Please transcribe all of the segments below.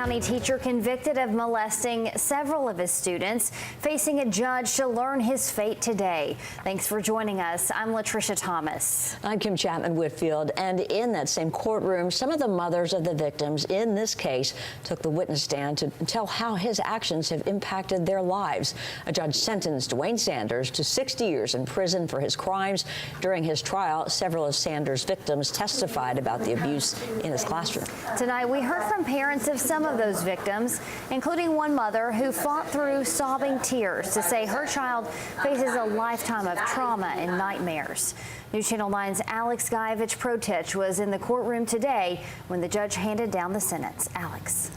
County teacher convicted of molesting several of his students, facing a judge to learn his fate today. Thanks for joining us. I'm Latricia Thomas. I'm Kim Chapman-Whitfield, and in that same courtroom, some of the mothers of the victims in this case took the witness stand to tell how his actions have impacted their lives. A judge sentenced Dwayne Sanders to 60 years in prison for his crimes. During his trial, several of Sanders' victims testified about the abuse in his classroom. Tonight, we heard from parents of some of those victims, including one mother who fought through sobbing tears to say her child faces a lifetime of trauma and nightmares. News Channel 9's Alex Guyevich-Protich was in the courtroom today when the judge handed down the sentence. Alex.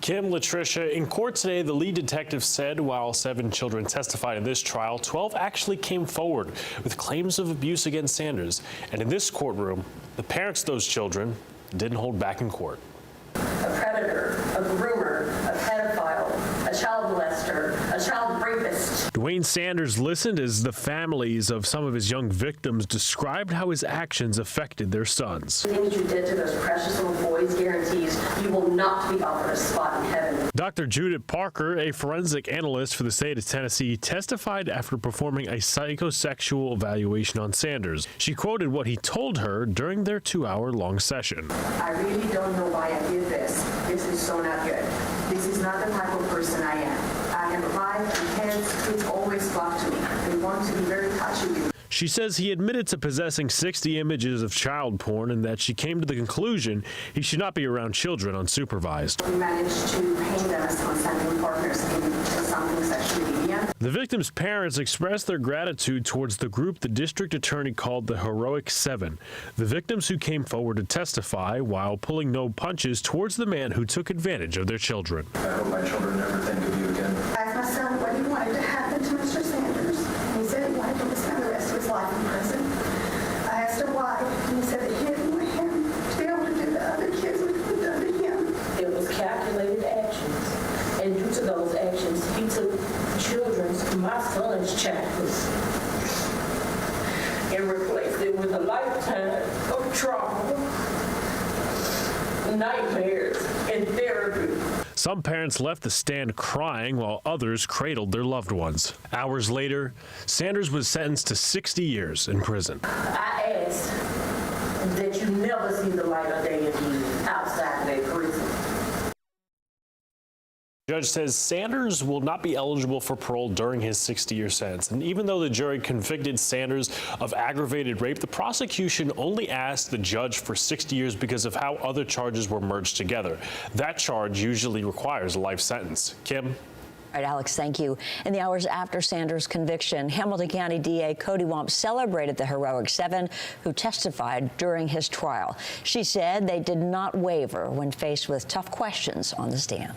Kim, Latricia, in court today, the lead detective said while 7 children testified in this trial, 12 actually came forward with claims of abuse against Sanders. And in this courtroom, the parents of those children didn't hold back in court. A predator, a groomer, a pedophile, a child molester, a child rapist. Dwayne Sanders listened as the families of some of his young victims described how his actions affected their sons. The things you did to those precious little boys guarantees you will not be offered a spot in heaven. Dr. Judith Parker, a forensic analyst for the state of Tennessee, testified after performing a psychosexual evaluation on Sanders. She quoted what he told her during their 2-hour-long session. I really don't know why I did this. This is so not good. This is not the type of person I am. I am alive and kids always flock to me. They want to be very touchy with me. She says he admitted to possessing 60 images of child porn and that she came to the conclusion he should not be around children unsupervised. We managed to paint them as consenting partners in something sexually deviant. The victims' parents expressed their gratitude towards the group the district attorney called the Heroic Seven, the victims who came forward to testify while pulling no punches towards the man who took advantage of their children. I hope my children never think of you again. I asked my son what he wanted to happen to Mr. Sanders. He said he wanted to spend the rest of his life in prison. I asked him why, and he said that he didn't want him to be able to do to other kids what he done to him. It was calculated actions, and due to those actions, he took my son's childhood and replaced it with a lifetime of trauma, nightmares, and therapy. Some parents left the stand crying while others cradled their loved ones. Hours later, Sanders was sentenced to 60 years in prison. I ask that you never see the light of day again outside that prison. The judge says Sanders will not be eligible for parole during his 60-year sentence. And even though the jury convicted Sanders of aggravated rape, the prosecution only asked the judge for 60 years because of how other charges were merged together. That charge usually requires a life sentence. Kim? All right, Alex, thank you. In the hours after Sanders' conviction, Hamilton County DA Cody Womp celebrated the Heroic Seven who testified during his trial. She said they did not waver when faced with tough questions on the stand.